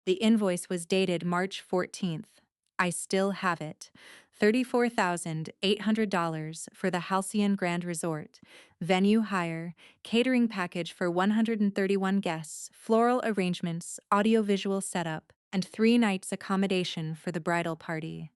The invoice was dated March 14th. I still have it. $34,800 for the Halcyon Grand Resort, venue hire, catering package for 131 guests, floral arrangements, audiovisual setup, and 3 nights accommodation for the bridal party.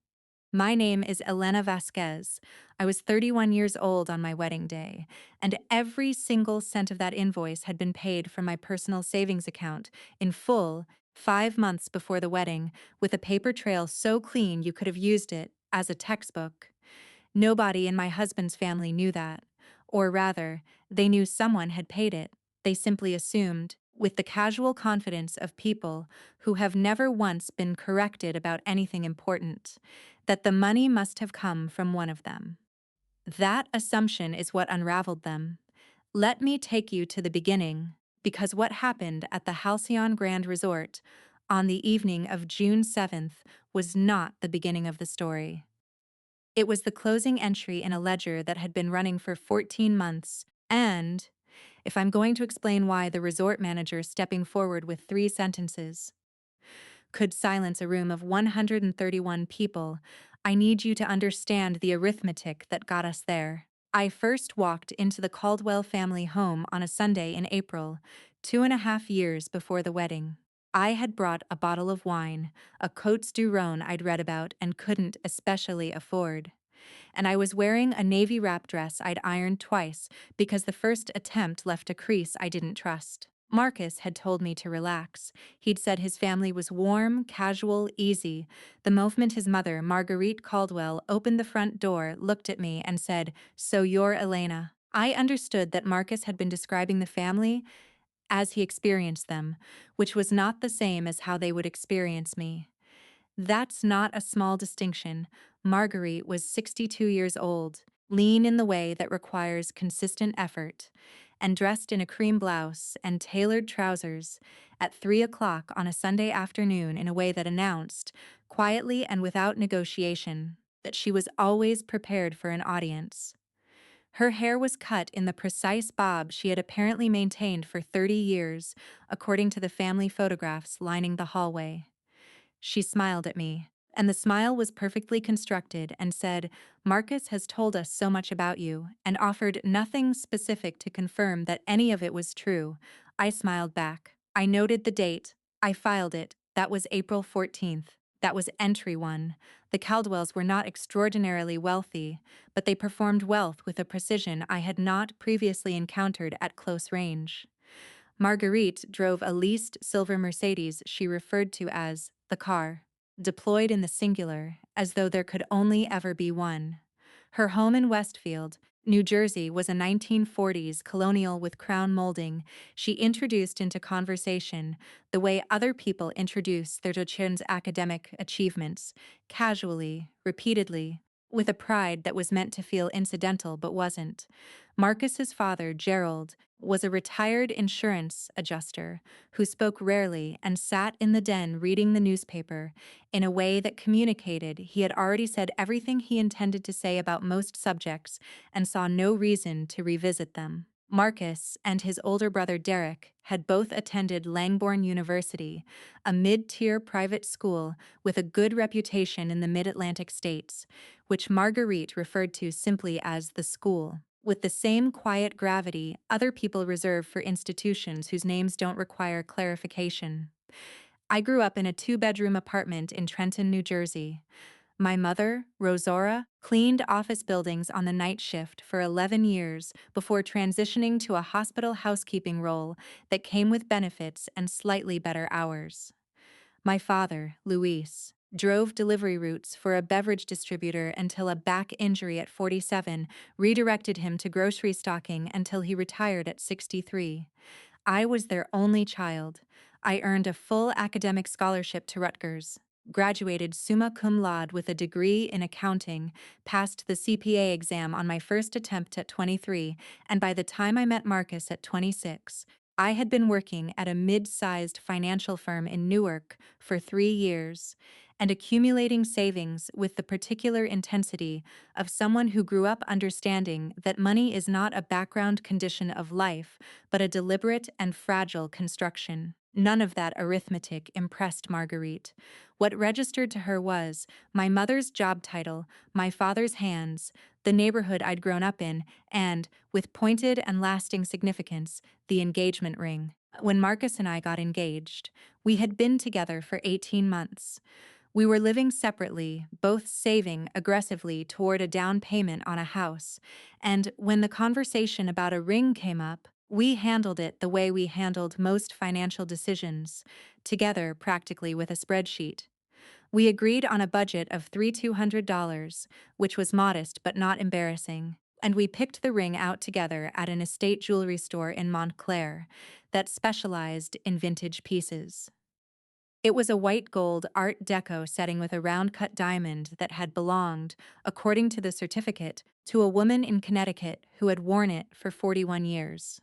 My name is Elena Vasquez. I was 31 years old on my wedding day, and every single cent of that invoice had been paid from my personal savings account in full 5 months before the wedding, with a paper trail so clean you could have used it as a textbook. Nobody in my husband's family knew that. Or rather, they knew someone had paid it. They simply assumed, with the casual confidence of people who have never once been corrected about anything important, that the money must have come from one of them. That assumption is what unraveled them. Let me take you to the beginning, because what happened at the Halcyon Grand Resort on the evening of June 7th was not the beginning of the story. It was the closing entry in a ledger that had been running for 14 months, and, if I'm going to explain why the resort manager stepping forward with 3 sentences could silence a room of 131 people, I need you to understand the arithmetic that got us there. I first walked into the Caldwell family home on a Sunday in April, 2.5 years before the wedding. I had brought a bottle of wine, a Côtes du Rhône I'd read about and couldn't especially afford. And I was wearing a navy wrap dress I'd ironed twice because the first attempt left a crease I didn't trust. Marcus had told me to relax. He'd said his family was warm, casual, easy. The moment his mother, Marguerite Caldwell, opened the front door, looked at me, and said, "So you're Elena." I understood that Marcus had been describing the family as he experienced them, which was not the same as how they would experience me. That's not a small distinction. Marguerite was 62 years old, lean in the way that requires consistent effort, and dressed in a cream blouse and tailored trousers at 3 o'clock on a Sunday afternoon in a way that announced, quietly and without negotiation, that she was always prepared for an audience. Her hair was cut in the precise bob she had apparently maintained for 30 years, according to the family photographs lining the hallway. She smiled at me, and the smile was perfectly constructed, and said, "Marcus has told us so much about you," and offered nothing specific to confirm that any of it was true. I smiled back. I noted the date. I filed it. That was April 14th. That was entry 1. The Caldwells were not extraordinarily wealthy, but they performed wealth with a precision I had not previously encountered at close range. Marguerite drove a leased silver Mercedes she referred to as the car, deployed in the singular, as though there could only ever be one. Her home in Westfield, New Jersey, was a 1940s colonial with crown molding she introduced into conversation the way other people introduce their children's academic achievements, casually, repeatedly, with a pride that was meant to feel incidental but wasn't. Marcus's father, Gerald, was a retired insurance adjuster who spoke rarely and sat in the den reading the newspaper in a way that communicated he had already said everything he intended to say about most subjects and saw no reason to revisit them. Marcus and his older brother Derek had both attended Langbourne University, a mid-tier private school with a good reputation in the mid-Atlantic states, which Marguerite referred to simply as the school, with the same quiet gravity other people reserve for institutions whose names don't require clarification. I grew up in a 2-bedroom apartment in Trenton, New Jersey. My mother, Rosora, cleaned office buildings on the night shift for 11 years before transitioning to a hospital housekeeping role that came with benefits and slightly better hours. My father, Luis, drove delivery routes for a beverage distributor until a back injury at 47 redirected him to grocery stocking until he retired at 63. I was their only child. I earned a full academic scholarship to Rutgers, graduated summa cum laude with a degree in accounting, passed the CPA exam on my first attempt at 23, and by the time I met Marcus at 26, I had been working at a mid-sized financial firm in Newark for 3 years and accumulating savings with the particular intensity of someone who grew up understanding that money is not a background condition of life, but a deliberate and fragile construction. None of that arithmetic impressed Marguerite. What registered to her was my mother's job title, my father's hands, the neighborhood I'd grown up in, and, with pointed and lasting significance, the engagement ring. When Marcus and I got engaged, we had been together for 18 months. We were living separately, both saving aggressively toward a down payment on a house, and when the conversation about a ring came up, we handled it the way we handled most financial decisions, together practically with a spreadsheet. We agreed on a budget of $200, which was modest but not embarrassing, and we picked the ring out together at an estate jewelry store in Montclair that specialized in vintage pieces. It was a white gold Art Deco setting with a round-cut diamond that had belonged, according to the certificate, to a woman in Connecticut who had worn it for 41 years.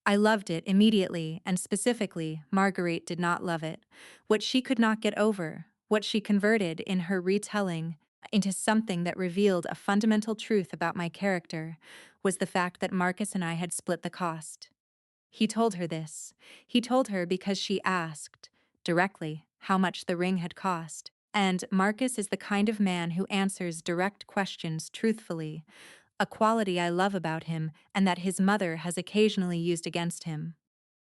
I loved it immediately, and specifically, Marguerite did not love it. What she could not get over, what she converted in her retelling into something that revealed a fundamental truth about my character, was the fact that Marcus and I had split the cost. He told her this. He told her because she asked, directly, how much the ring had cost. And Marcus is the kind of man who answers direct questions truthfully, a quality I love about him and that his mother has occasionally used against him.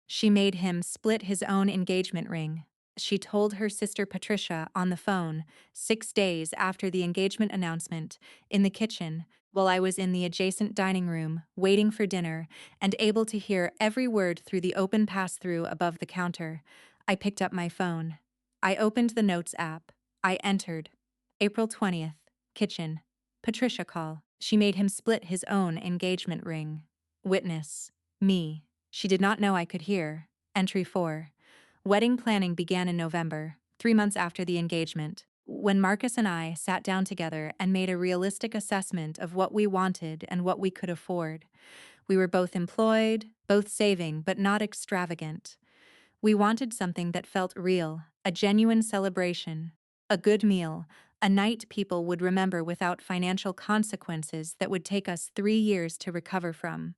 She made him split his own engagement ring. She told her sister Patricia on the phone, 6 days after the engagement announcement, in the kitchen, while I was in the adjacent dining room, waiting for dinner, and able to hear every word through the open pass-through above the counter. I picked up my phone. I opened the Notes app. I entered. April 20th, kitchen. Patricia call. She made him split his own engagement ring. Witness. Me. She did not know I could hear. Entry 4. Wedding planning began in November, 3 months after the engagement, when Marcus and I sat down together and made a realistic assessment of what we wanted and what we could afford. We were both employed, both saving, but not extravagant. We wanted something that felt real, a genuine celebration, a good meal, a night people would remember without financial consequences that would take us 3 years to recover from.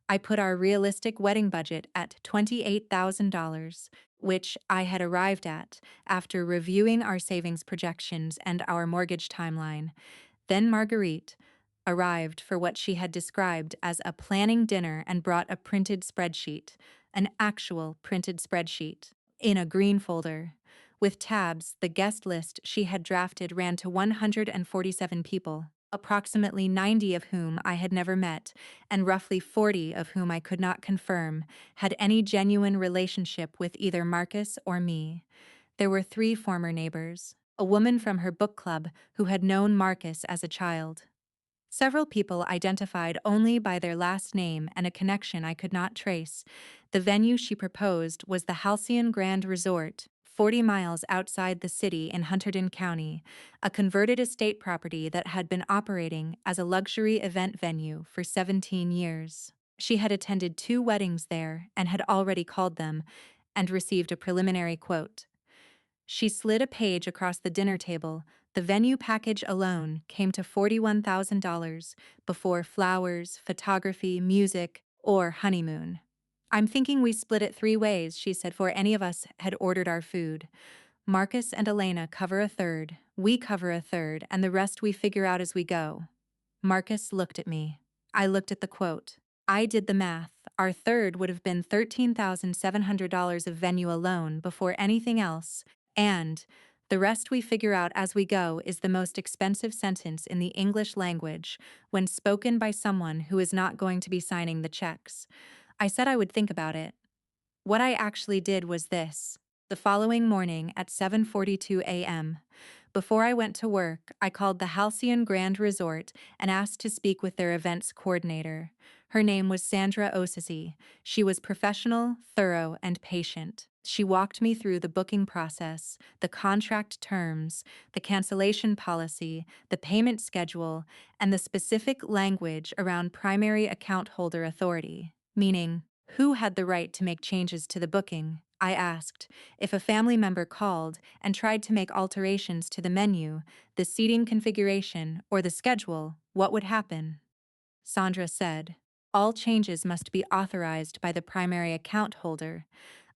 I put our realistic wedding budget at $28,000, which I had arrived at after reviewing our savings projections and our mortgage timeline. Then Marguerite arrived for what she had described as a planning dinner and brought a printed spreadsheet, an actual printed spreadsheet, in a green folder. With tabs, the guest list she had drafted ran to 147 people, approximately 90 of whom I had never met, and roughly 40 of whom I could not confirm had any genuine relationship with either Marcus or me. There were 3 former neighbors, a woman from her book club who had known Marcus as a child. Several people identified only by their last name and a connection I could not trace. The venue she proposed was the Halcyon Grand Resort, 40 miles outside the city in Hunterdon County, a converted estate property that had been operating as a luxury event venue for 17 years. She had attended 2 weddings there and had already called them and received a preliminary quote. She slid a page across the dinner table. The venue package alone came to $41,000 before flowers, photography, music, or honeymoon. I'm thinking we split it 3 ways, she said, for any of us had ordered our food. Marcus and Elena cover a third, we cover a third, and the rest we figure out as we go. Marcus looked at me. I looked at the quote. I did the math. Our third would have been $13,700 of venue alone before anything else, and the rest we figure out as we go is the most expensive sentence in the English language when spoken by someone who is not going to be signing the checks. I said I would think about it. What I actually did was this. The following morning at 7:42 a.m., before I went to work, I called the Halcyon Grand Resort and asked to speak with their events coordinator. Her name was Sandra Osisi. She was professional, thorough, and patient. She walked me through the booking process, the contract terms, the cancellation policy, the payment schedule, and the specific language around primary account holder authority, meaning who had the right to make changes to the booking. I asked. If a family member called and tried to make alterations to the menu, the seating configuration, or the schedule, what would happen? Sandra said, all changes must be authorized by the primary account holder.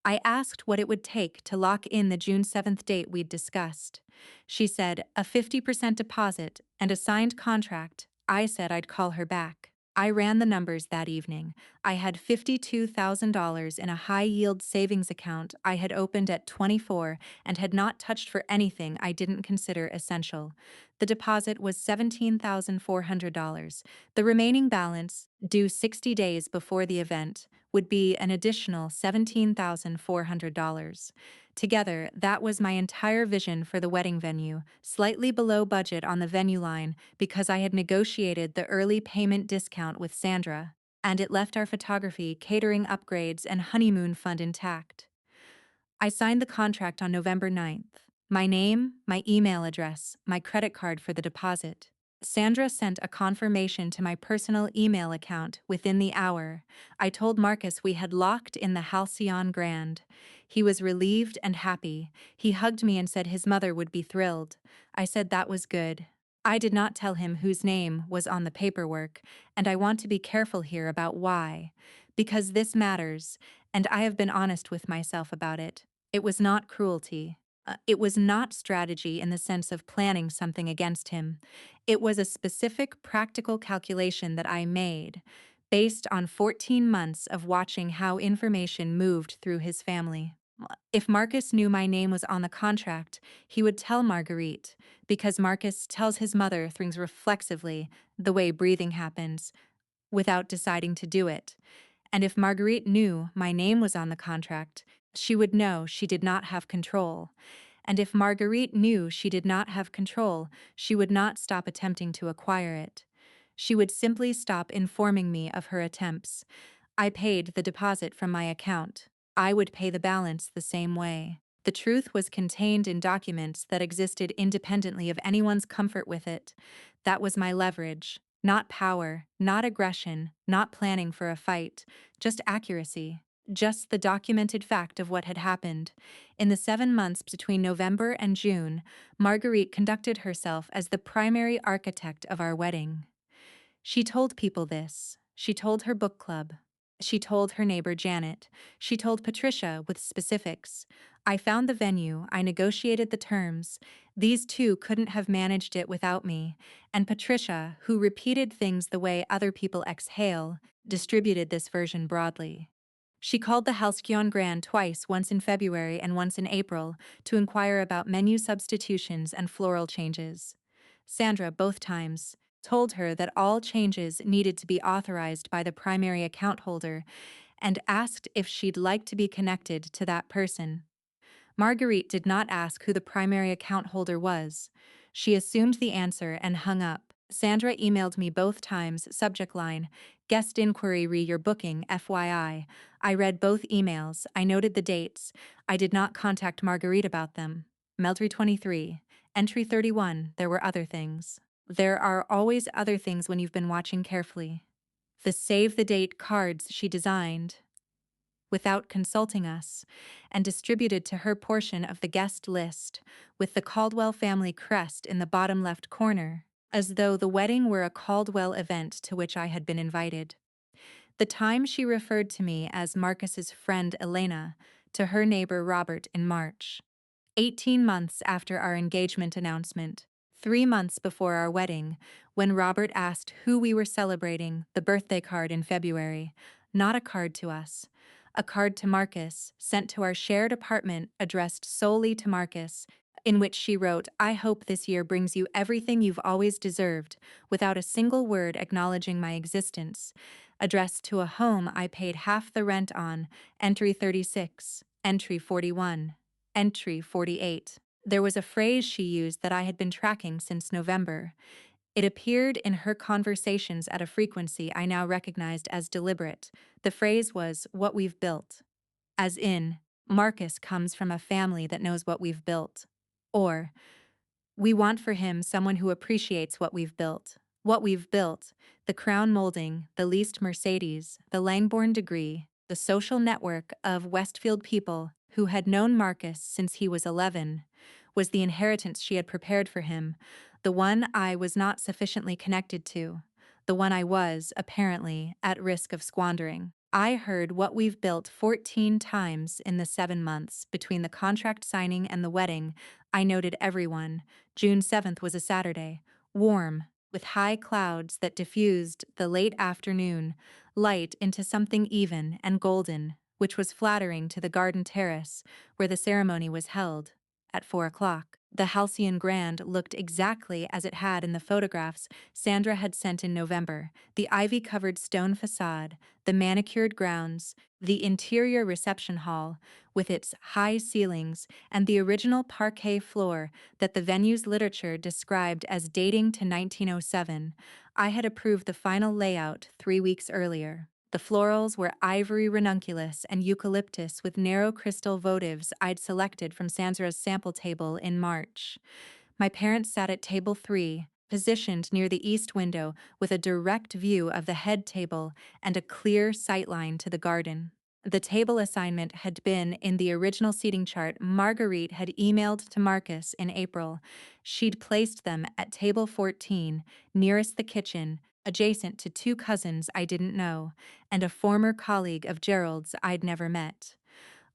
I asked what it would take to lock in the June 7th date we'd discussed. She said a 50% deposit and a signed contract. I said I'd call her back. I ran the numbers that evening. I had $52,000 in a high-yield savings account I had opened at 24 and had not touched for anything I didn't consider essential. The deposit was $17,400. The remaining balance, due 60 days before the event, would be an additional $17,400. Together, that was my entire vision for the wedding venue, slightly below budget on the venue line because I had negotiated the early payment discount with Sandra, and it left our photography, catering upgrades, and honeymoon fund intact. I signed the contract on November 9th. My name, my email address, my credit card for the deposit. Sandra sent a confirmation to my personal email account within the hour. I told Marcus we had locked in the Halcyon Grand. He was relieved and happy. He hugged me and said his mother would be thrilled. I said that was good. I did not tell him whose name was on the paperwork, and I want to be careful here about why. Because this matters, and I have been honest with myself about it. It was not cruelty. It was not strategy in the sense of planning something against him. It was a specific practical calculation that I made, based on 14 months of watching how information moved through his family. If Marcus knew my name was on the contract, he would tell Marguerite, because Marcus tells his mother things reflexively, the way breathing happens, without deciding to do it. And if Marguerite knew my name was on the contract, she would know she did not have control. And if Marguerite knew she did not have control, she would not stop attempting to acquire it. She would simply stop informing me of her attempts. I paid the deposit from my account. I would pay the balance the same way. The truth was contained in documents that existed independently of anyone's comfort with it. That was my leverage. Not power, not aggression, not planning for a fight, just accuracy. Just the documented fact of what had happened. In the 7 months between November and June, Marguerite conducted herself as the primary architect of our wedding. She told people this. She told her book club. She told her neighbor Janet. She told Patricia with specifics. I found the venue. I negotiated the terms. These two couldn't have managed it without me. And Patricia, who repeated things the way other people exhale, distributed this version broadly. She called the Halcyon Grand twice, once in February and once in April, to inquire about menu substitutions and floral changes. Sandra, both times, told her that all changes needed to be authorized by the primary account holder and asked if she'd like to be connected to that person. Marguerite did not ask who the primary account holder was. She assumed the answer and hung up. Sandra emailed me both times, subject line, guest inquiry re your booking, FYI. I read both emails. I noted the dates. I did not contact Marguerite about them. Meltry 23. Entry 31. There were other things. There are always other things when you've been watching carefully. The save the date cards she designed, without consulting us, and distributed to her portion of the guest list, with the Caldwell family crest in the bottom left corner, as though the wedding were a Caldwell event to which I had been invited. The time she referred to me as Marcus's friend Elena, to her neighbor Robert in March. 18 months after our engagement announcement, 3 months before our wedding, when Robert asked who we were celebrating, the birthday card in February, not a card to us. A card to Marcus, sent to our shared apartment addressed solely to Marcus, in which she wrote, I hope this year brings you everything you've always deserved, without a single word acknowledging my existence. Addressed to a home I paid half the rent on, entry 36, entry 41, entry 48. There was a phrase she used that I had been tracking since November. It appeared in her conversations at a frequency I now recognized as deliberate. The phrase was, what we've built. As in, Marcus comes from a family that knows what we've built. Or, we want for him someone who appreciates what we've built. What we've built, the crown molding, the leased Mercedes, the Langborn degree, the social network of Westfield people who had known Marcus since he was 11, was the inheritance she had prepared for him, the one I was not sufficiently connected to, the one I was, apparently, at risk of squandering. I heard what we've built 14 times in the 7 months between the contract signing and the wedding. I noted everyone. June 7th was a Saturday. Warm, with high clouds that diffused the late afternoon light into something even and golden, which was flattering to the garden terrace where the ceremony was held. At 4 o'clock, the Halcyon Grand looked exactly as it had in the photographs Sandra had sent in November. The ivy-covered stone facade, the manicured grounds, the interior reception hall, with its high ceilings, and the original parquet floor that the venue's literature described as dating to 1907. I had approved the final layout 3 weeks earlier. The florals were ivory ranunculus and eucalyptus with narrow crystal votives I'd selected from Sandra's sample table in March. My parents sat at table 3, positioned near the east window with a direct view of the head table and a clear sightline to the garden. The table assignment had been in the original seating chart Marguerite had emailed to Marcus in April. She'd placed them at table 14, nearest the kitchen, adjacent to 2 cousins I didn't know, and a former colleague of Gerald's I'd never met.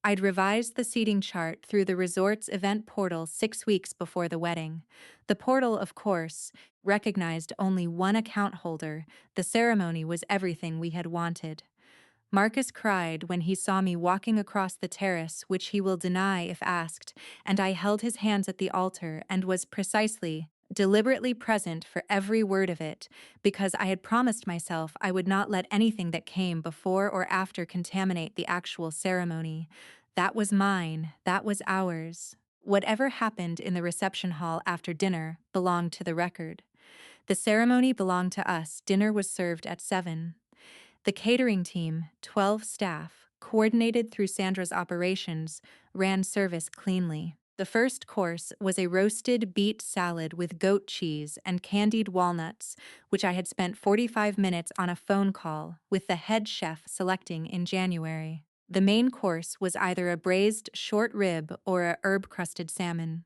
I'd revised the seating chart through the resort's event portal 6 weeks before the wedding. The portal, of course, recognized only one account holder. The ceremony was everything we had wanted. Marcus cried when he saw me walking across the terrace, which he will deny if asked, and I held his hands at the altar and was deliberately present for every word of it, because I had promised myself I would not let anything that came before or after contaminate the actual ceremony. That was mine, that was ours. Whatever happened in the reception hall after dinner belonged to the record. The ceremony belonged to us. Dinner was served at 7. The catering team, 12 staff, coordinated through Sandra's operations, ran service cleanly. The first course was a roasted beet salad with goat cheese and candied walnuts, which I had spent 45 minutes on a phone call with the head chef selecting in January. The main course was either a braised short rib or a herb-crusted salmon.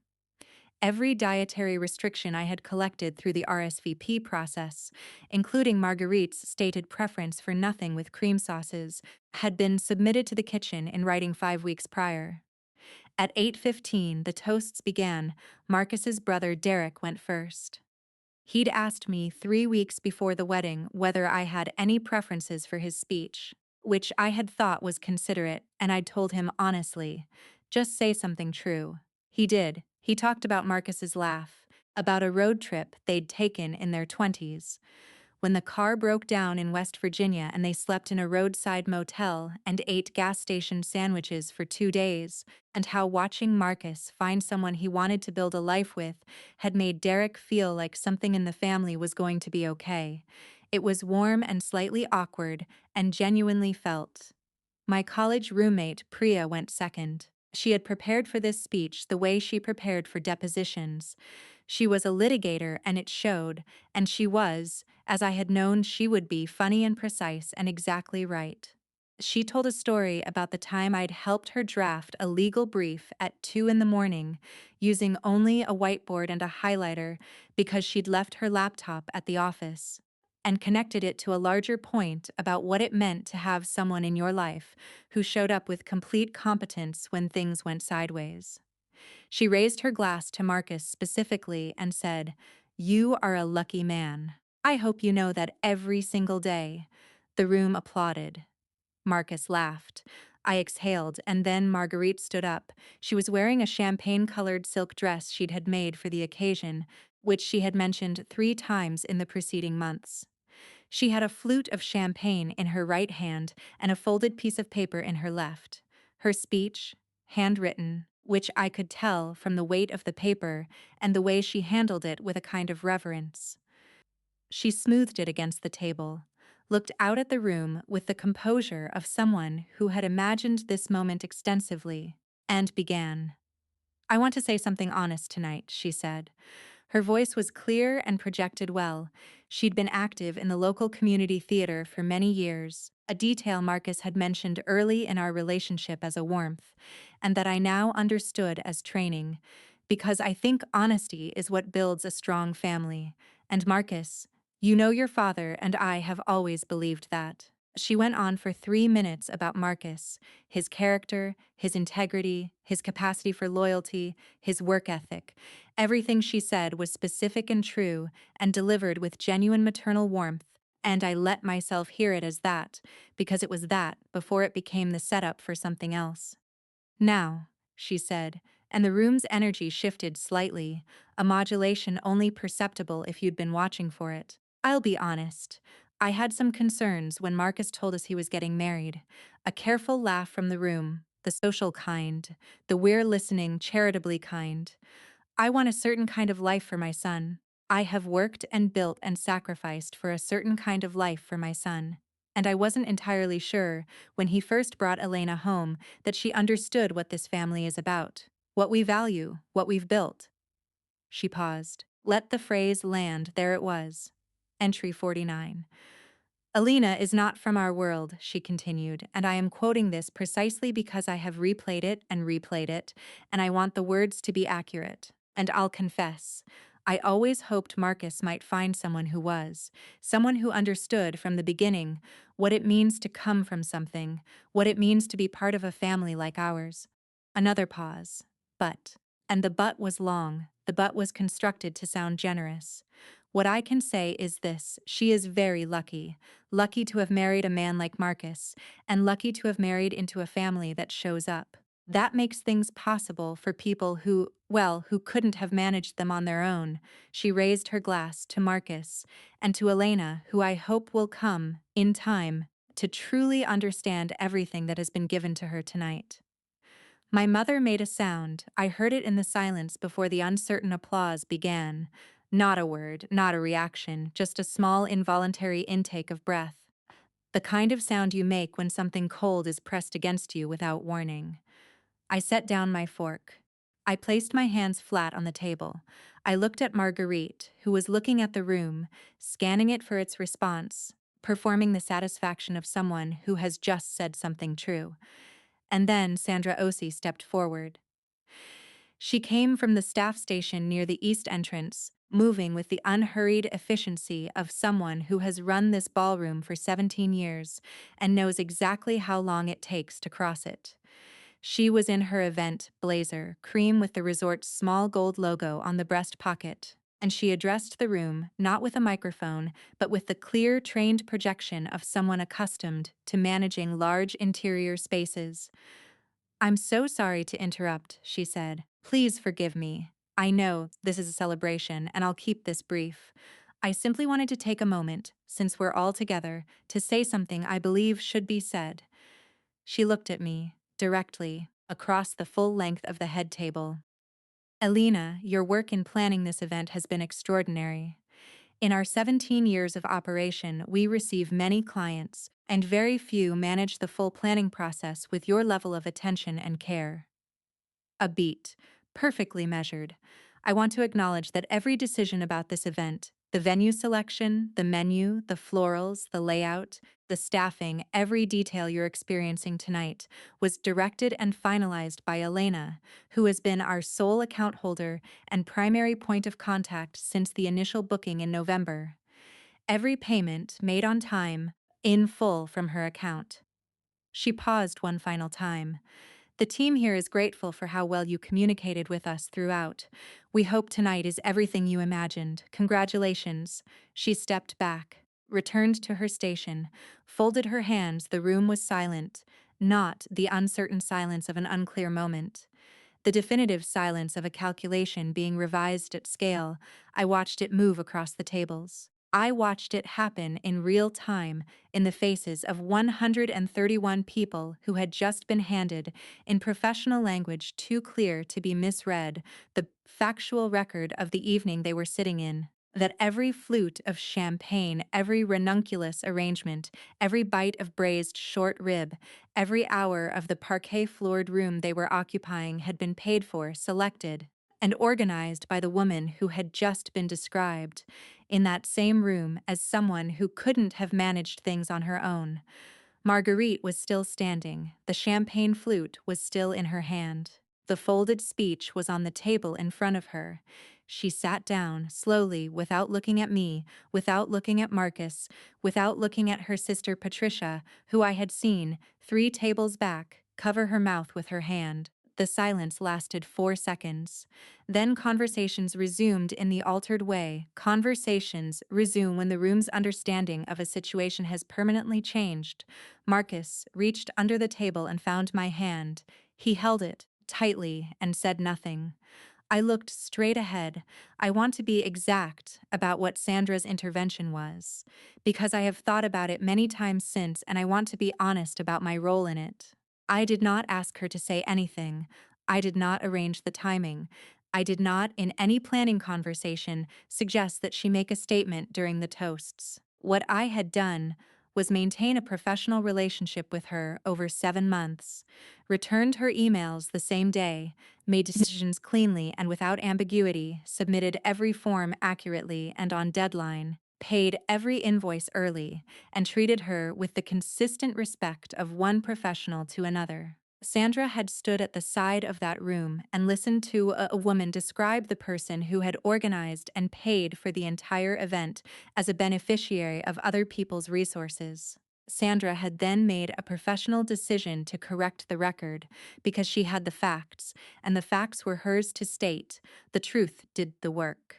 Every dietary restriction I had collected through the RSVP process, including Marguerite's stated preference for nothing with cream sauces, had been submitted to the kitchen in writing 5 weeks prior. At 8:15, the toasts began. Marcus's brother Derek went first. He'd asked me 3 weeks before the wedding whether I had any preferences for his speech, which I had thought was considerate, and I'd told him honestly, just say something true. He did. He talked about Marcus's laugh, about a road trip they'd taken in their 20s, when the car broke down in West Virginia and they slept in a roadside motel and ate gas station sandwiches for 2 days, and how watching Marcus find someone he wanted to build a life with had made Derek feel like something in the family was going to be okay. It was warm and slightly awkward and genuinely felt. My college roommate, Priya, went second. She had prepared for this speech the way she prepared for depositions. She was a litigator, and it showed, and she was, as I had known she would be, funny and precise and exactly right. She told a story about the time I'd helped her draft a legal brief at 2 in the morning, using only a whiteboard and a highlighter because she'd left her laptop at the office, and connected it to a larger point about what it meant to have someone in your life who showed up with complete competence when things went sideways. She raised her glass to Marcus specifically and said, "You are a lucky man. I hope you know that every single day." The room applauded. Marcus laughed. I exhaled, and then Marguerite stood up. She was wearing a champagne-colored silk dress she'd had made for the occasion, which she had mentioned 3 times in the preceding months. She had a flute of champagne in her right hand and a folded piece of paper in her left. Her speech, handwritten, which I could tell from the weight of the paper and the way she handled it with a kind of reverence. She smoothed it against the table, looked out at the room with the composure of someone who had imagined this moment extensively, and began. "I want to say something honest tonight," she said. Her voice was clear and projected well. She'd been active in the local community theater for many years, a detail Marcus had mentioned early in our relationship as a warmth, and that I now understood as training, because I think honesty is what builds a strong family. And Marcus, you know your father and I have always believed that. She went on for 3 minutes about Marcus, his character, his integrity, his capacity for loyalty, his work ethic. Everything she said was specific and true, and delivered with genuine maternal warmth, and I let myself hear it as that, because it was that before it became the setup for something else. Now, she said, and the room's energy shifted slightly, a modulation only perceptible if you'd been watching for it. I'll be honest. I had some concerns when Marcus told us he was getting married. A careful laugh from the room, the social kind, the we're listening charitably kind. I want a certain kind of life for my son. I have worked and built and sacrificed for a certain kind of life for my son. And I wasn't entirely sure, when he first brought Elena home, that she understood what this family is about, what we value, what we've built. She paused. Let the phrase land, there it was. Entry 49. Elena is not from our world, she continued, and I am quoting this precisely because I have replayed it, and I want the words to be accurate. And I'll confess, I always hoped Marcus might find someone who was, someone who understood from the beginning what it means to come from something, what it means to be part of a family like ours. Another pause. But. And the but was long, the but was constructed to sound generous. What I can say is this: she is very lucky. Lucky to have married a man like Marcus, and lucky to have married into a family that shows up. That makes things possible for people who, well, who couldn't have managed them on their own. She raised her glass to Marcus, and to Elena, who I hope will come, in time, to truly understand everything that has been given to her tonight. My mother made a sound. I heard it in the silence before the uncertain applause began. Not a word, not a reaction, just a small involuntary intake of breath. The kind of sound you make when something cold is pressed against you without warning. I set down my fork. I placed my hands flat on the table. I looked at Marguerite, who was looking at the room, scanning it for its response, performing the satisfaction of someone who has just said something true. And then Sandra Osi stepped forward. She came from the staff station near the east entrance, moving with the unhurried efficiency of someone who has run this ballroom for 17 years and knows exactly how long it takes to cross it. She was in her event blazer, cream with the resort's small gold logo on the breast pocket, and she addressed the room not with a microphone, but with the clear, trained projection of someone accustomed to managing large interior spaces. "I'm so sorry to interrupt," she said. "Please forgive me. I know this is a celebration, and I'll keep this brief. I simply wanted to take a moment, since we're all together, to say something I believe should be said." She looked at me, directly, across the full length of the head table. "Elena, your work in planning this event has been extraordinary. In our 17 years of operation, we receive many clients, and very few manage the full planning process with your level of attention and care." A beat, perfectly measured. I want to acknowledge that every decision about this event, the venue selection, the menu, the florals, the layout, the staffing, every detail you're experiencing tonight, was directed and finalized by Elena, who has been our sole account holder and primary point of contact since the initial booking in November. Every payment made on time, in full from her account. She paused one final time. "The team here is grateful for how well you communicated with us throughout. We hope tonight is everything you imagined. Congratulations." She stepped back, returned to her station, folded her hands. The room was silent, not the uncertain silence of an unclear moment. The definitive silence of a calculation being revised at scale. I watched it move across the tables. I watched it happen in real time in the faces of 131 people who had just been handed, in professional language too clear to be misread, the factual record of the evening they were sitting in. That every flute of champagne, every ranunculus arrangement, every bite of braised short rib, every hour of the parquet-floored room they were occupying had been paid for, selected, and organized by the woman who had just been described, in that same room as someone who couldn't have managed things on her own. Marguerite was still standing. The champagne flute was still in her hand. The folded speech was on the table in front of her. She sat down, slowly, without looking at me, without looking at Marcus, without looking at her sister Patricia, who I had seen, 3 tables back, cover her mouth with her hand. The silence lasted 4 seconds. Then conversations resumed in the altered way. Conversations resume when the room's understanding of a situation has permanently changed. Marcus reached under the table and found my hand. He held it tightly and said nothing. I looked straight ahead. I want to be exact about what Sandra's intervention was, because I have thought about it many times since and I want to be honest about my role in it. I did not ask her to say anything. I did not arrange the timing. I did not, in any planning conversation, suggest that she make a statement during the toasts. What I had done was maintain a professional relationship with her over 7 months, returned her emails the same day, made decisions cleanly and without ambiguity, submitted every form accurately and on deadline, paid every invoice early, and treated her with the consistent respect of one professional to another. Sandra had stood at the side of that room and listened to a woman describe the person who had organized and paid for the entire event as a beneficiary of other people's resources. Sandra had then made a professional decision to correct the record because she had the facts, and the facts were hers to state. The truth did the work.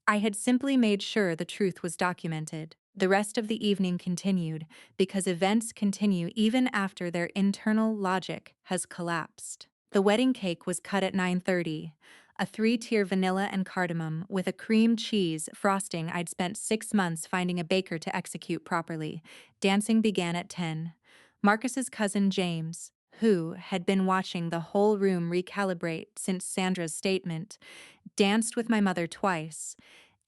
I had simply made sure the truth was documented. The rest of the evening continued, because events continue even after their internal logic has collapsed. The wedding cake was cut at 9:30, a 3-tier vanilla and cardamom with a cream cheese frosting I'd spent 6 months finding a baker to execute properly. Dancing began at 10. Marcus's cousin James, who had been watching the whole room recalibrate since Sandra's statement, danced with my mother twice,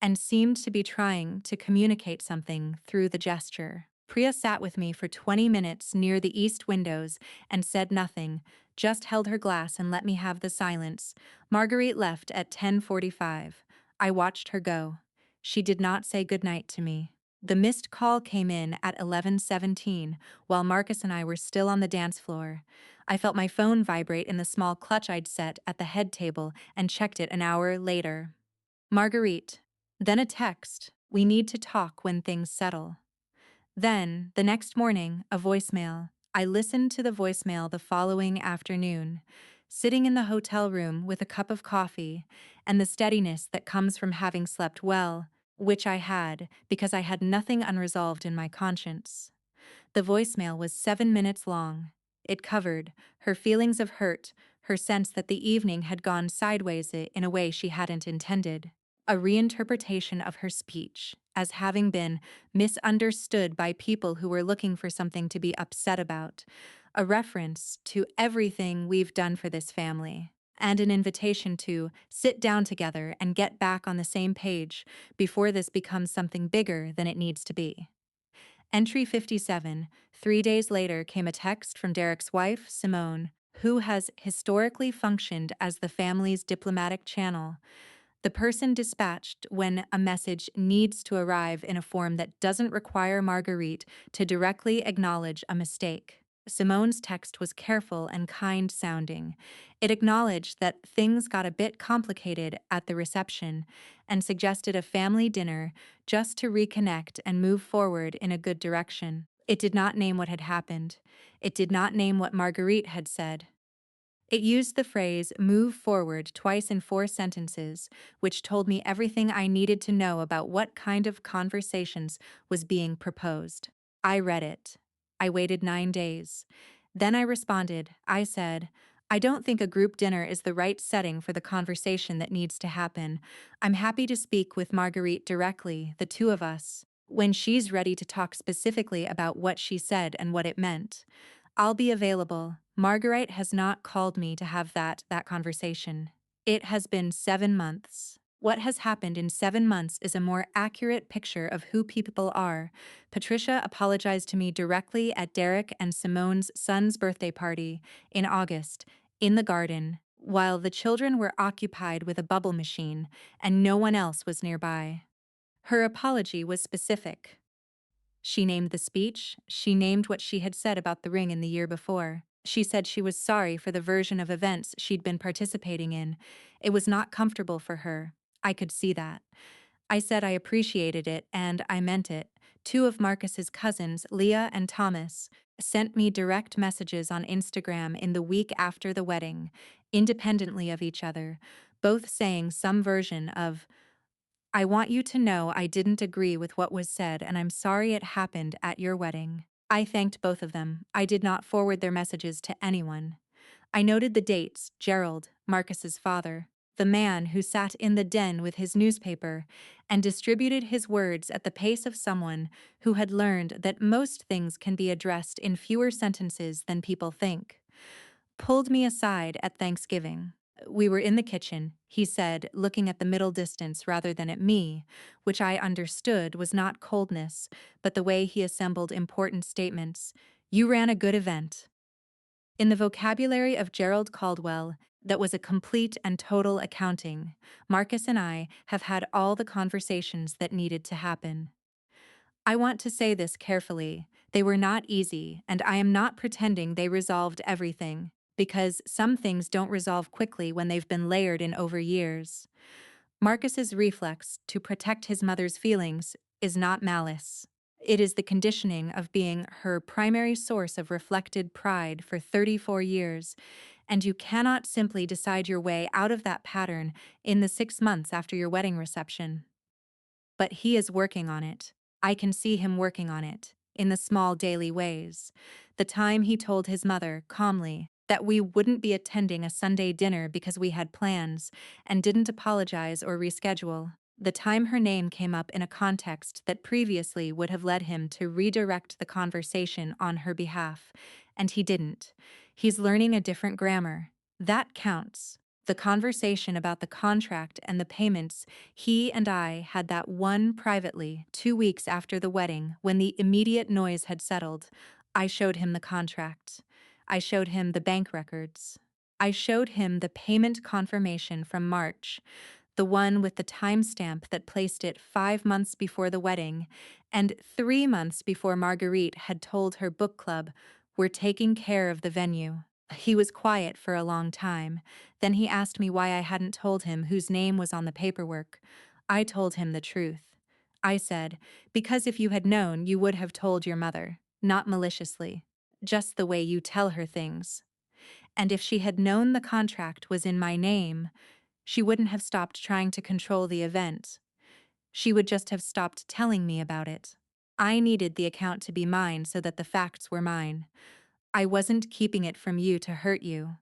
and seemed to be trying to communicate something through the gesture. Priya sat with me for 20 minutes near the east windows and said nothing, just held her glass and let me have the silence. Marguerite left at 10:45. I watched her go. She did not say goodnight to me. The missed call came in at 11:17, while Marcus and I were still on the dance floor. I felt my phone vibrate in the small clutch I'd set at the head table and checked it an hour later. Marguerite. Then a text. We need to talk when things settle. Then, the next morning, a voicemail. I listened to the voicemail the following afternoon, sitting in the hotel room with a cup of coffee and the steadiness that comes from having slept well, which I had because I had nothing unresolved in my conscience. The voicemail was 7 minutes long. It covered her feelings of hurt, her sense that the evening had gone sideways in a way she hadn't intended, a reinterpretation of her speech as having been misunderstood by people who were looking for something to be upset about, a reference to everything we've done for this family, and an invitation to sit down together and get back on the same page before this becomes something bigger than it needs to be. Entry 57. 3 days later came a text from Derek's wife, Simone, who has historically functioned as the family's diplomatic channel, the person dispatched when a message needs to arrive in a form that doesn't require Marguerite to directly acknowledge a mistake. Simone's text was careful and kind-sounding. It acknowledged that things got a bit complicated at the reception and suggested a family dinner just to reconnect and move forward in a good direction. It did not name what had happened. It did not name what Marguerite had said. It used the phrase "move forward" twice in 4 sentences, which told me everything I needed to know about what kind of conversations was being proposed. I read it. I waited 9 days. Then I responded. I said, I don't think a group dinner is the right setting for the conversation that needs to happen. I'm happy to speak with Marguerite directly, the two of us, when she's ready to talk specifically about what she said and what it meant. I'll be available. Marguerite has not called me to have that conversation. It has been 7 months. What has happened in 7 months is a more accurate picture of who people are. Patricia apologized to me directly at Derek and Simone's son's birthday party in August, in the garden, while the children were occupied with a bubble machine and no one else was nearby. Her apology was specific. She named the speech, she named what she had said about the ring in the year before. She said she was sorry for the version of events she'd been participating in. It was not comfortable for her. I could see that. I said I appreciated it, and I meant it. Two of Marcus's cousins, Leah and Thomas, sent me direct messages on Instagram in the week after the wedding, independently of each other, both saying some version of, "I want you to know I didn't agree with what was said, and I'm sorry it happened at your wedding." I thanked both of them. I did not forward their messages to anyone. I noted the dates: Gerald, Marcus's father, the man who sat in the den with his newspaper and distributed his words at the pace of someone who had learned that most things can be addressed in fewer sentences than people think, pulled me aside at Thanksgiving. We were in the kitchen, he said, looking at the middle distance rather than at me, which I understood was not coldness, but the way he assembled important statements. "You ran a good event." In the vocabulary of Gerald Caldwell, that was a complete and total accounting. Marcus and I have had all the conversations that needed to happen. I want to say this carefully. They were not easy, and I am not pretending they resolved everything, because some things don't resolve quickly when they've been layered in over years. Marcus's reflex to protect his mother's feelings is not malice. It is the conditioning of being her primary source of reflected pride for 34 years, and you cannot simply decide your way out of that pattern in the 6 months after your wedding reception. But he is working on it. I can see him working on it, in the small daily ways. The time he told his mother, calmly, that we wouldn't be attending a Sunday dinner because we had plans, and didn't apologize or reschedule. The time her name came up in a context that previously would have led him to redirect the conversation on her behalf, and he didn't. He's learning a different grammar. That counts. The conversation about the contract and the payments, he and I had that one privately 2 weeks after the wedding when the immediate noise had settled. I showed him the contract. I showed him the bank records. I showed him the payment confirmation from March, the one with the timestamp that placed it 5 months before the wedding, and 3 months before Marguerite had told her book club, "We're taking care of the venue." He was quiet for a long time. Then he asked me why I hadn't told him whose name was on the paperwork. I told him the truth. I said, "Because if you had known, you would have told your mother, not maliciously, just the way you tell her things. And if she had known the contract was in my name, she wouldn't have stopped trying to control the event. She would just have stopped telling me about it. I needed the account to be mine so that the facts were mine. I wasn't keeping it from you to hurt you.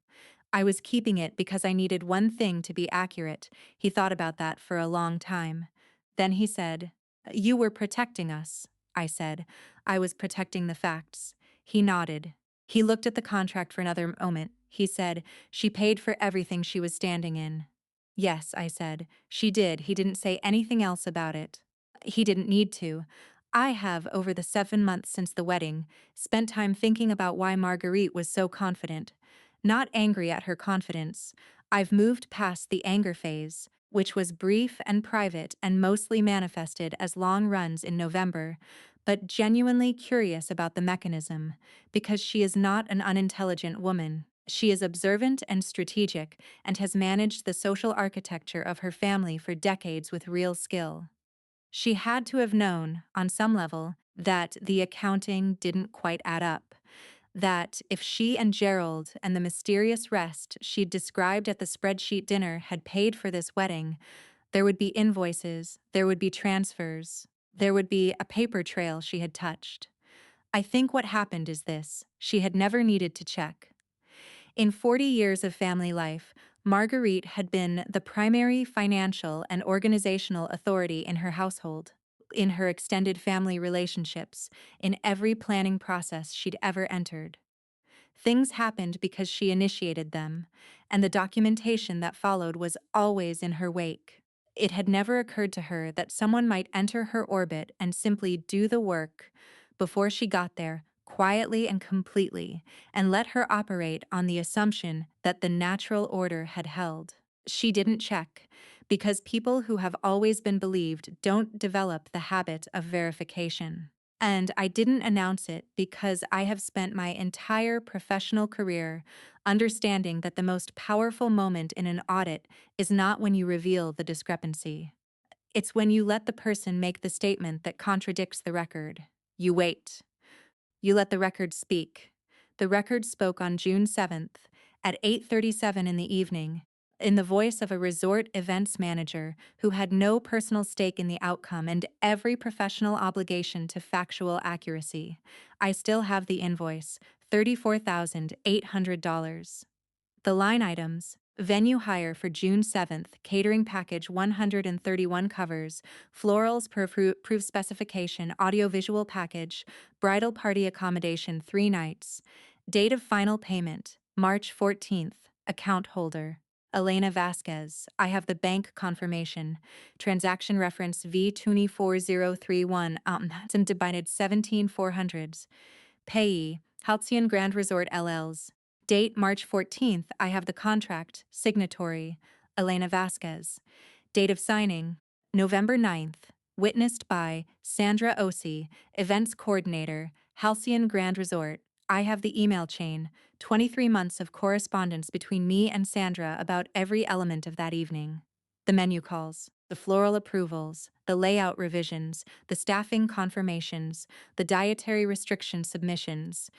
I was keeping it because I needed one thing to be accurate." He thought about that for a long time. Then he said, "You were protecting us." I said, "I was protecting the facts." He nodded. He looked at the contract for another moment. He said, "She paid for everything she was standing in." "Yes," I said, "she did." He didn't say anything else about it. He didn't need to. I have, over the 7 months since the wedding, spent time thinking about why Marguerite was so confident. Not angry at her confidence. I've moved past the anger phase, which was brief and private and mostly manifested as long runs in November, but genuinely curious about the mechanism, because she is not an unintelligent woman. She is observant and strategic, and has managed the social architecture of her family for decades with real skill. She had to have known, on some level, that the accounting didn't quite add up. That if she and Gerald and the mysterious rest she'd described at the spreadsheet dinner had paid for this wedding, there would be invoices, there would be transfers, there would be a paper trail she had touched. I think what happened is this: she had never needed to check. In 40 years of family life, Marguerite had been the primary financial and organizational authority in her household, in her extended family relationships, in every planning process she'd ever entered. Things happened because she initiated them, and the documentation that followed was always in her wake. It had never occurred to her that someone might enter her orbit and simply do the work before she got there, quietly and completely, and let her operate on the assumption that the natural order had held. She didn't check, because people who have always been believed don't develop the habit of verification. And I didn't announce it because I have spent my entire professional career understanding that the most powerful moment in an audit is not when you reveal the discrepancy. It's when you let the person make the statement that contradicts the record. You wait. You let the record speak. The record spoke on June 7th at 8:37 in the evening in the voice of a resort events manager who had no personal stake in the outcome and every professional obligation to factual accuracy. I still have the invoice, $34,800. The line items: venue hire for June 7th, catering package 131 covers, florals per approved specification, audiovisual package, bridal party accommodation 3 nights. Date of final payment, March 14th, account holder. Elena Vasquez. I have the bank confirmation. Transaction reference V24031, and divided 17400s. Payee, Halcyon Grand Resort LLs. Date March 14th, I have the contract. Signatory, Elena Vasquez. Date of signing, November 9th. Witnessed by Sandra Osi, Events Coordinator, Halcyon Grand Resort. I have the email chain, 23 months of correspondence between me and Sandra about every element of that evening. The menu calls, the floral approvals, the layout revisions, the staffing confirmations, the dietary restriction submissions,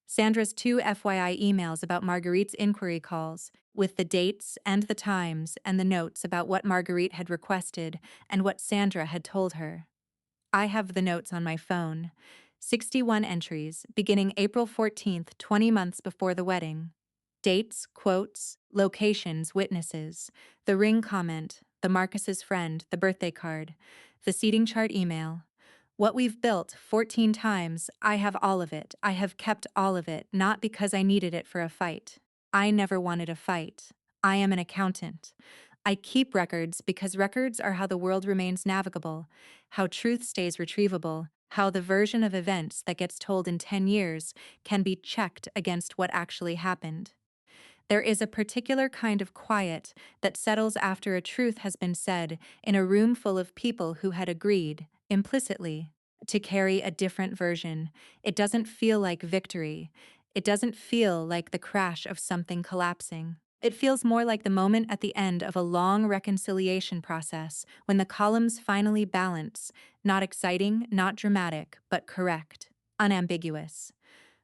Sandra's 2 FYI emails about Marguerite's inquiry calls, with the dates and the times and the notes about what Marguerite had requested and what Sandra had told her. I have the notes on my phone. 61 entries, beginning April 14th, 20 months before the wedding. Dates, quotes, locations, witnesses, the ring comment, the Marcus's friend, the birthday card, the seating chart email. What we've built 14 times, I have all of it. I have kept all of it, not because I needed it for a fight. I never wanted a fight. I am an accountant. I keep records because records are how the world remains navigable, how truth stays retrievable, how the version of events that gets told in 10 years can be checked against what actually happened. There is a particular kind of quiet that settles after a truth has been said in a room full of people who had agreed, implicitly, to carry a different version. It doesn't feel like victory. It doesn't feel like the crash of something collapsing. It feels more like the moment at the end of a long reconciliation process when the columns finally balance, not exciting, not dramatic, but correct, unambiguous.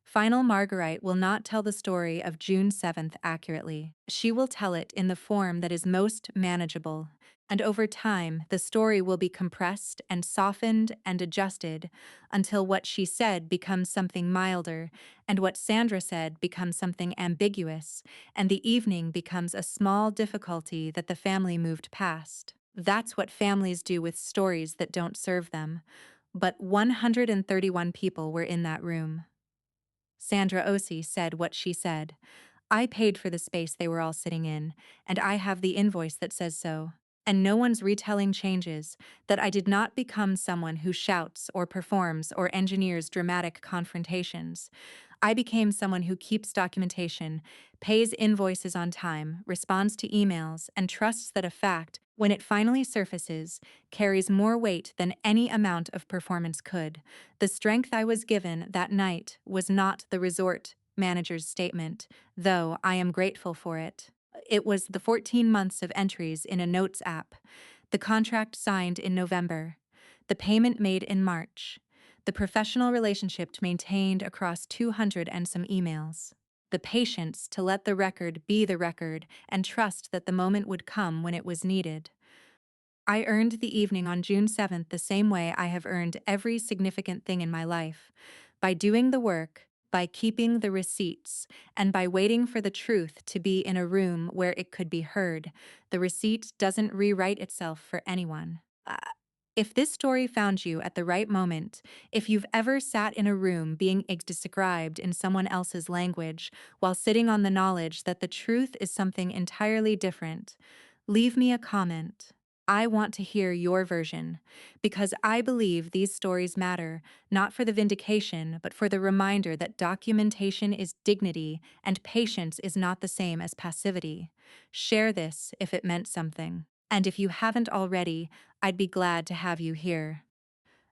Final Marguerite will not tell the story of June 7th accurately. She will tell it in the form that is most manageable, and over time, the story will be compressed and softened and adjusted until what she said becomes something milder, and what Sandra said becomes something ambiguous, and the evening becomes a small difficulty that the family moved past. That's what families do with stories that don't serve them. But 131 people were in that room. Sandra Osi said what she said. I paid for the space they were all sitting in, and I have the invoice that says so. And no one's retelling changes, that I did not become someone who shouts or performs or engineers dramatic confrontations. I became someone who keeps documentation, pays invoices on time, responds to emails, and trusts that a fact, when it finally surfaces, carries more weight than any amount of performance could. The strength I was given that night was not the resort manager's statement, though I am grateful for it. It was the 14 months of entries in a notes app, the contract signed in November, the payment made in March, the professional relationship maintained across 200 and some emails, the patience to let the record be the record and trust that the moment would come when it was needed. I earned the evening on June 7th the same way I have earned every significant thing in my life, by doing the work, by keeping the receipts, and by waiting for the truth to be in a room where it could be heard. The receipt doesn't rewrite itself for anyone. If this story found you at the right moment, if you've ever sat in a room being described in someone else's language while sitting on the knowledge that the truth is something entirely different, leave me a comment. I want to hear your version, because I believe these stories matter, not for the vindication, but for the reminder that documentation is dignity and patience is not the same as passivity. Share this if it meant something. And if you haven't already, I'd be glad to have you here.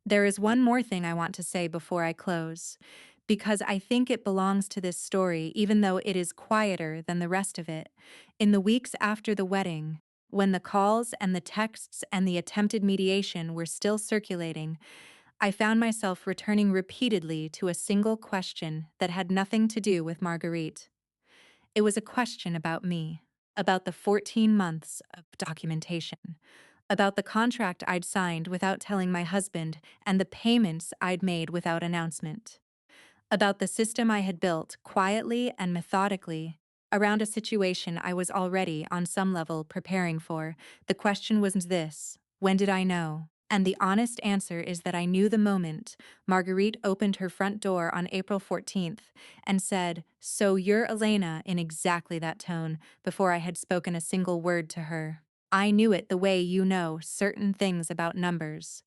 There is one more thing I want to say before I close, because I think it belongs to this story, even though it is quieter than the rest of it. In the weeks after the wedding, when the calls and the texts and the attempted mediation were still circulating, I found myself returning repeatedly to a single question that had nothing to do with Marguerite. It was a question about me, about the 14 months of documentation, about the contract I'd signed without telling my husband and the payments I'd made without announcement, about the system I had built quietly and methodically around a situation I was already, on some level, preparing for. The question was this: when did I know? And the honest answer is that I knew the moment Marguerite opened her front door on April 14th and said, "So you're Elena," in exactly that tone, before I had spoken a single word to her. I knew it the way you know certain things about numbers,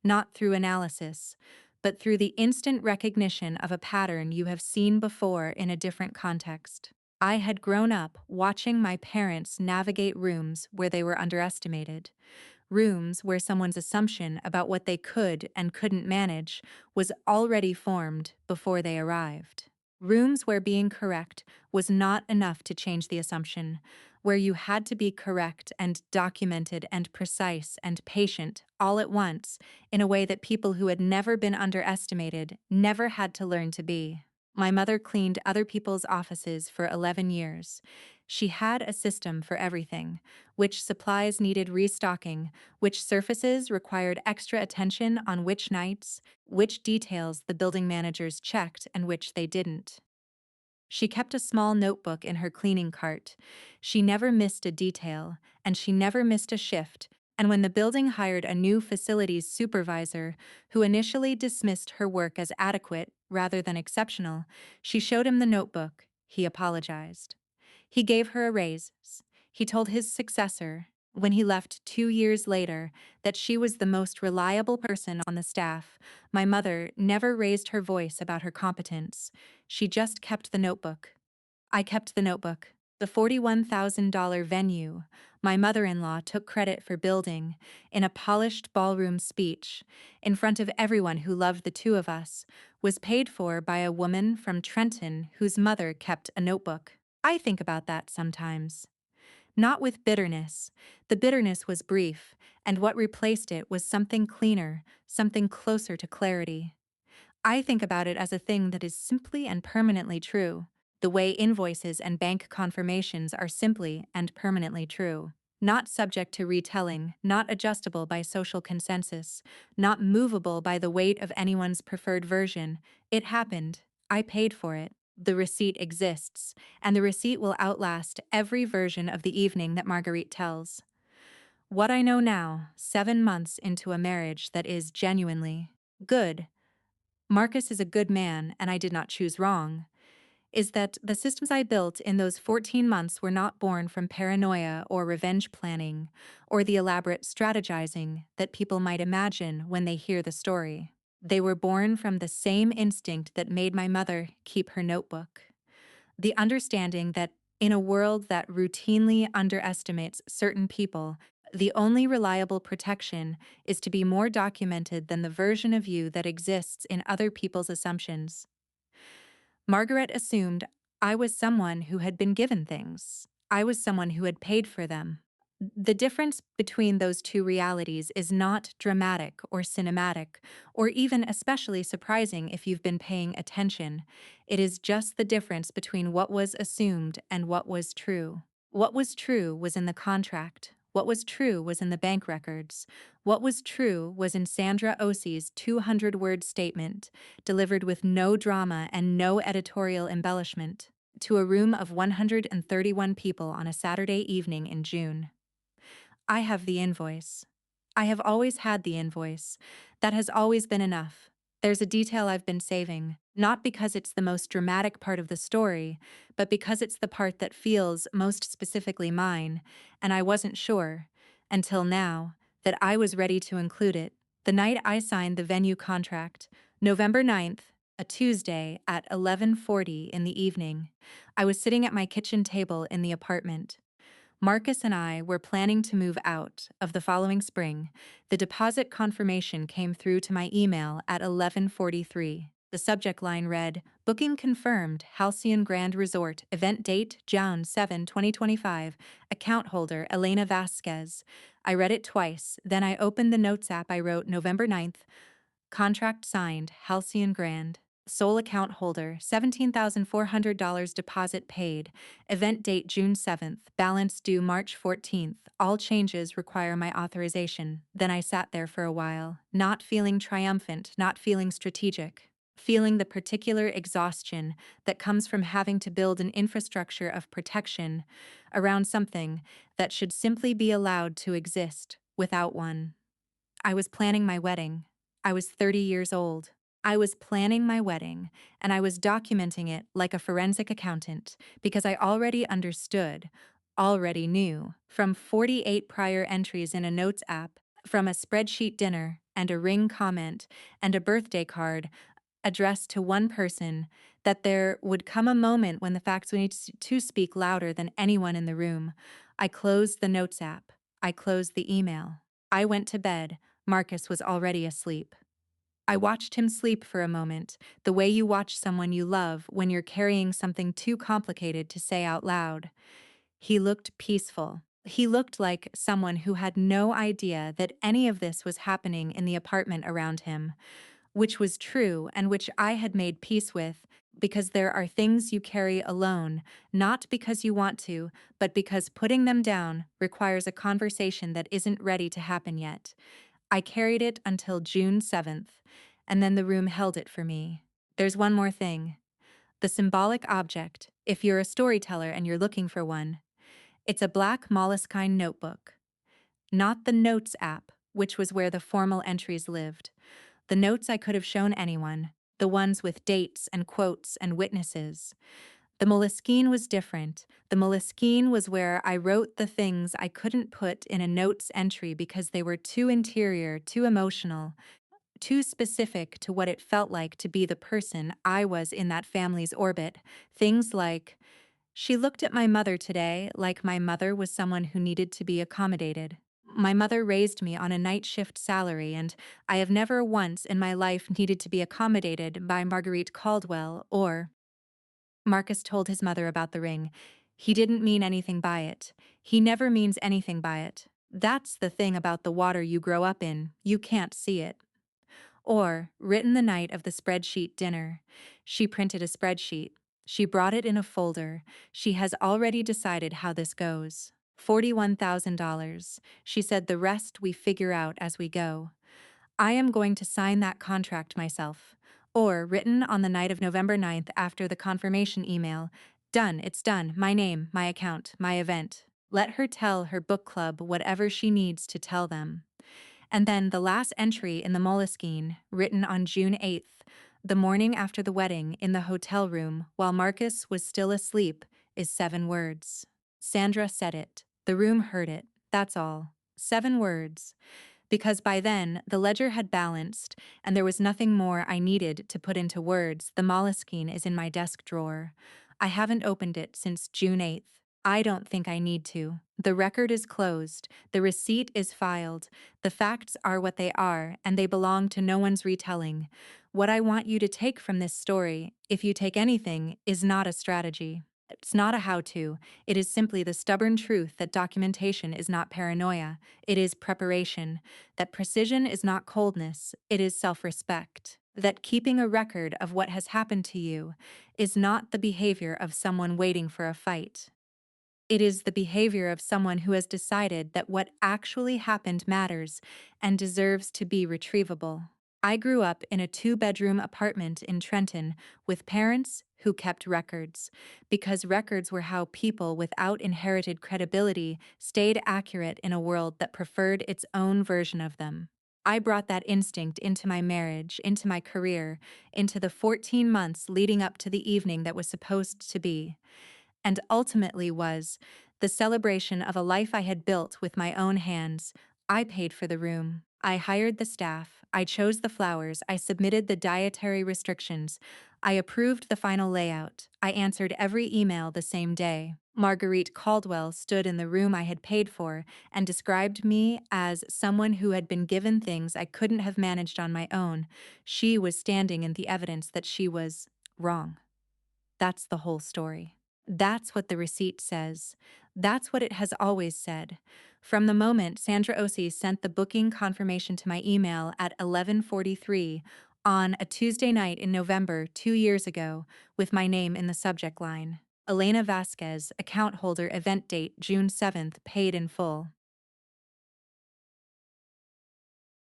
not through analysis, but through the instant recognition of a pattern you have seen before in a different context. I had grown up watching my parents navigate rooms where they were underestimated, rooms where someone's assumption about what they could and couldn't manage was already formed before they arrived. Rooms where being correct was not enough to change the assumption, where you had to be correct and documented and precise and patient all at once in a way that people who had never been underestimated never had to learn to be. My mother cleaned other people's offices for 11 years. She had a system for everything: which supplies needed restocking, which surfaces required extra attention on which nights, which details the building managers checked and which they didn't. She kept a small notebook in her cleaning cart. She never missed a detail, and she never missed a shift. And when the building hired a new facilities supervisor, who initially dismissed her work as adequate rather than exceptional, she showed him the notebook. He apologized. He gave her a raise. He told his successor, when he left 2 years later, that she was the most reliable person on the staff. My mother never raised her voice about her competence. She just kept the notebook. I kept the notebook. The $41,000 venue my mother-in-law took credit for building in a polished ballroom speech in front of everyone who loved the two of us was paid for by a woman from Trenton whose mother kept a notebook. I think about that sometimes. Not with bitterness. The bitterness was brief, and what replaced it was something cleaner, something closer to clarity. I think about it as a thing that is simply and permanently true, the way invoices and bank confirmations are simply and permanently true. Not subject to retelling, not adjustable by social consensus, not movable by the weight of anyone's preferred version. It happened. I paid for it. The receipt exists, and the receipt will outlast every version of the evening that Marguerite tells. What I know now, 7 months into a marriage that is genuinely good — Marcus is a good man, and I did not choose wrong — is that the systems I built in those 14 months were not born from paranoia or revenge planning or the elaborate strategizing that people might imagine when they hear the story. They were born from the same instinct that made my mother keep her notebook. The understanding that in a world that routinely underestimates certain people, the only reliable protection is to be more documented than the version of you that exists in other people's assumptions. Margaret assumed I was someone who had been given things. I was someone who had paid for them. The difference between those two realities is not dramatic or cinematic, or even especially surprising if you've been paying attention. It is just the difference between what was assumed and what was true. What was true was in the contract. What was true was in the bank records. What was true was in Sandra Ossie's 200-word statement, delivered with no drama and no editorial embellishment, to a room of 131 people on a Saturday evening in June. I have the invoice. I have always had the invoice. That has always been enough. There's a detail I've been saving, not because it's the most dramatic part of the story, but because it's the part that feels most specifically mine, and I wasn't sure, until now, that I was ready to include it. The night I signed the venue contract, November 9th, a Tuesday at 11:40 in the evening, I was sitting at my kitchen table in the apartment. Marcus and I were planning to move out of the following spring. The deposit confirmation came through to my email at 11:43. The subject line read, "Booking confirmed, Halcyon Grand Resort, event date June 7, 2025, account holder Elena Vasquez." I read it twice, then I opened the notes app. I wrote November 9th, contract signed, Halcyon Grand. Sole account holder, $17,400 deposit paid. Event date June 7th, balance due March 14th. All changes require my authorization. Then I sat there for a while, not feeling triumphant, not feeling strategic, feeling the particular exhaustion that comes from having to build an infrastructure of protection around something that should simply be allowed to exist without one. I was planning my wedding. I was 30 years old. I was planning my wedding, and I was documenting it like a forensic accountant because I already understood, already knew, from 48 prior entries in a notes app, from a spreadsheet dinner and a ring comment and a birthday card addressed to one person, that there would come a moment when the facts would need to speak louder than anyone in the room. I closed the notes app. I closed the email. I went to bed. Marcus was already asleep. I watched him sleep for a moment, the way you watch someone you love when you're carrying something too complicated to say out loud. He looked peaceful. He looked like someone who had no idea that any of this was happening in the apartment around him, which was true and which I had made peace with, because there are things you carry alone, not because you want to, but because putting them down requires a conversation that isn't ready to happen yet. I carried it until June 7th, and then the room held it for me. There's one more thing. The symbolic object, if you're a storyteller and you're looking for one. It's a black moleskine notebook. Not the Notes app, which was where the formal entries lived. The notes I could have shown anyone, the ones with dates and quotes and witnesses. The moleskine was different. The moleskine was where I wrote the things I couldn't put in a notes entry because they were too interior, too emotional, too specific to what it felt like to be the person I was in that family's orbit. Things like, "She looked at my mother today like my mother was someone who needed to be accommodated. My mother raised me on a night shift salary, and I have never once in my life needed to be accommodated by Marguerite Caldwell." Or, Marcus told his mother about the ring. "He didn't mean anything by it. He never means anything by it. That's the thing about the water you grow up in. You can't see it." Or, written the night of the spreadsheet dinner. "She printed a spreadsheet. She brought it in a folder. She has already decided how this goes. $41,000. She said the rest we figure out as we go. I am going to sign that contract myself." Or, written on the night of November 9th after the confirmation email. "Done, it's done. My name, my account, my event. Let her tell her book club whatever she needs to tell them." And then the last entry in the Moleskine, written on June 8th, the morning after the wedding, in the hotel room while Marcus was still asleep, is 7 words. Sandra said it. The room heard it. That's all. 7 words. Because by then, the ledger had balanced, and there was nothing more I needed to put into words. The Moleskine is in my desk drawer. I haven't opened it since June 8th. I don't think I need to. The record is closed. The receipt is filed. The facts are what they are, and they belong to no one's retelling. What I want you to take from this story, if you take anything, is not a strategy. It's not a how-to. It is simply the stubborn truth that documentation is not paranoia. It is preparation. That precision is not coldness. It is self-respect. That keeping a record of what has happened to you is not the behavior of someone waiting for a fight. It is the behavior of someone who has decided that what actually happened matters and deserves to be retrievable. I grew up in a 2-bedroom apartment in Trenton with parents who kept records, because records were how people without inherited credibility stayed accurate in a world that preferred its own version of them. I brought that instinct into my marriage, into my career, into the 14 months leading up to the evening that was supposed to be, and ultimately was the celebration of a life I had built with my own hands. I paid for the room. I hired the staff. I chose the flowers. I submitted the dietary restrictions. I approved the final layout. I answered every email the same day. Marguerite Caldwell stood in the room I had paid for and described me as someone who had been given things I couldn't have managed on my own. She was standing in the evidence that she was wrong. That's the whole story. That's what the receipt says. That's what it has always said. From the moment Sandra Osi sent the booking confirmation to my email at 11:43 on a Tuesday night in November 2 years ago, with my name in the subject line. Elena Vasquez, account holder, event date June 7th, paid in full.